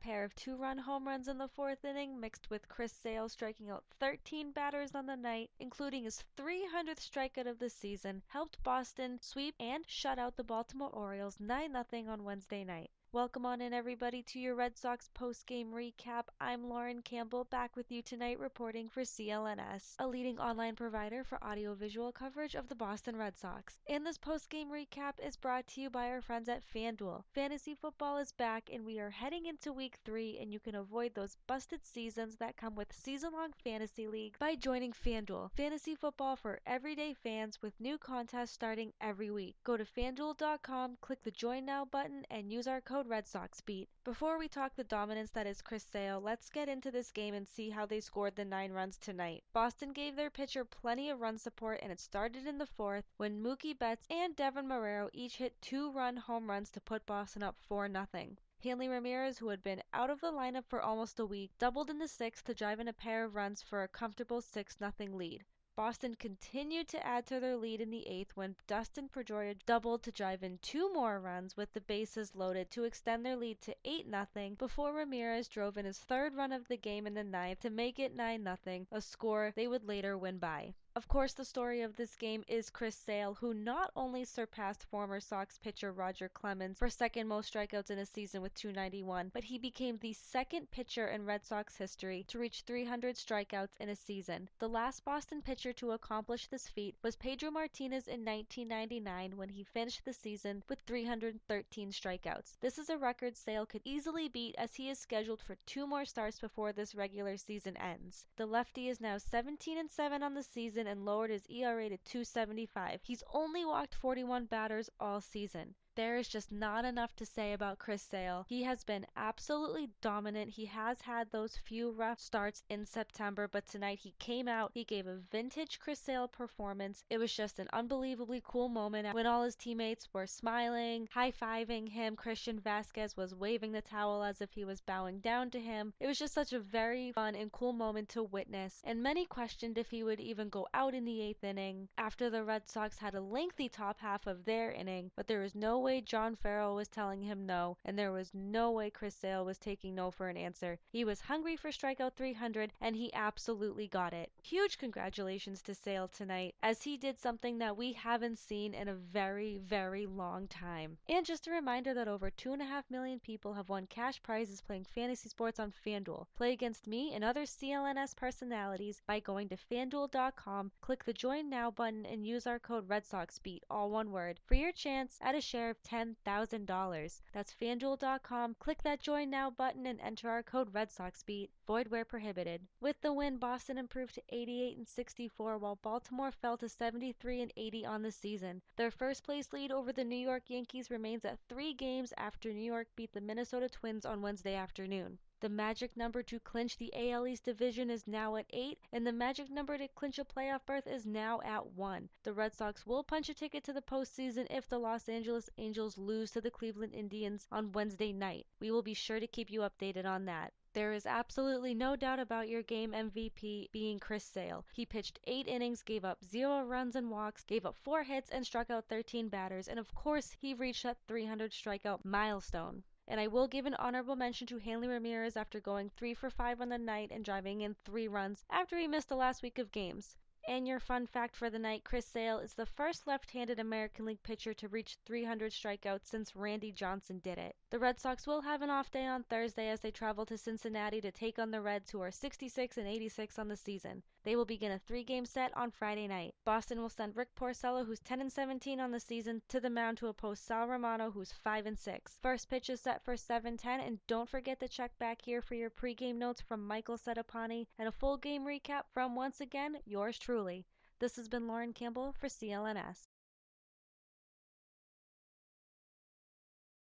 pair of two-run home runs in the fourth inning, mixed with Chris Sale striking out 13 batters on the night, including his 300th strikeout of the season, helped Boston sweep and shut out the Baltimore Orioles 9-0 on Wednesday night. Welcome on in, everybody, to your Red Sox post-game recap. I'm Lauren Campbell, back with you tonight reporting for CLNS, a leading online provider for audiovisual coverage of the Boston Red Sox. And this post-game recap is brought to you by our friends at FanDuel. Fantasy football is back, and we are heading into Week 3, and you can avoid those busted seasons that come with season-long fantasy leagues by joining FanDuel. Fantasy football for everyday fans with new contests starting every week. Go to FanDuel.com, click the Join Now button, and use our code Red Sox Beat. Before we talk the dominance that is Chris Sale, let's get into this game and see how they scored the 9 runs tonight. Boston gave their pitcher plenty of run support, and it started in the fourth when Mookie Betts and Devin Marrero each hit 2-run home runs to put Boston up 4-0. Hanley Ramirez, who had been out of the lineup for almost a week, doubled in the sixth to drive in a pair of runs for a comfortable 6-0 lead. Boston continued to add to their lead in the eighth when Dustin Pedroia doubled to drive in 2 more runs with the bases loaded to extend their lead to 8-0 before Ramirez drove in his 3rd run of the game in the ninth to make it 9-0, a score they would later win by. Of course, the story of this game is Chris Sale, who not only surpassed former Sox pitcher Roger Clemens for second most strikeouts in a season with 291, but he became the second pitcher in Red Sox history to reach 300 strikeouts in a season. The last Boston pitcher to accomplish this feat was Pedro Martinez in 1999 when he finished the season with 313 strikeouts. This is a record Sale could easily beat, as he is scheduled for 2 more starts before this regular season ends. The lefty is now 17-7 on the season and lowered his ERA to 2.75. He's only walked 41 batters all season. There is just not enough to say about Chris Sale. He has been absolutely dominant. He has had those few rough starts in September, but tonight he came out. He gave a vintage Chris Sale performance. It was just an unbelievably cool moment when all his teammates were smiling, high-fiving him. Christian Vasquez was waving the towel as if he was bowing down to him. It was just such a very fun and cool moment to witness, and many questioned if he would even go out in the 8th inning after the Red Sox had a lengthy top half of their inning, but there was no way John Farrell was telling him no, and there was no way Chris Sale was taking no for an answer. He was hungry for strikeout 300, and he absolutely got it. Huge congratulations to Sale tonight, as he did something that we haven't seen in a very, very long time. And just a reminder that over 2.5 million people have won cash prizes playing fantasy sports on FanDuel. Play against me and other CLNS personalities by going to FanDuel.com, click the Join Now button, and use our code RedSoxBeat, all one word, for your chance at a share of $10,000. That's FanDuel.com. Click that Join Now button and enter our code RedSoxBeat. Void where prohibited. With the win, Boston improved to 88-64, while Baltimore fell to 73-80 on the season. Their first place lead over the New York Yankees remains at 3 games after New York beat the Minnesota Twins on Wednesday afternoon. The magic number to clinch the AL East division is now at 8, and the magic number to clinch a playoff berth is now at 1. The Red Sox will punch a ticket to the postseason if the Los Angeles Angels lose to the Cleveland Indians on Wednesday night. We will be sure to keep you updated on that. There is absolutely no doubt about your game MVP being Chris Sale. He pitched 8 innings, gave up 0 runs and walks, gave up 4 hits, and struck out 13 batters, and of course, he reached that 300 strikeout milestone. And I will give an honorable mention to Hanley Ramirez after going 3 for 5 on the night and driving in 3 runs after he missed the last week of games. And your fun fact for the night, Chris Sale is the first left-handed American League pitcher to reach 300 strikeouts since Randy Johnson did it. The Red Sox will have an off day on Thursday as they travel to Cincinnati to take on the Reds, who are 66-86 on the season. They will begin a 3-game set on Friday night. Boston will send Rick Porcello, who's 10-17 on the season, to the mound to oppose Sal Romano, who's 5-6. First pitch is set for 7:10, and don't forget to check back here for your pregame notes from Michael Sedapani and a full game recap from, once again, yours truly. This has been Lauren Campbell for CLNS.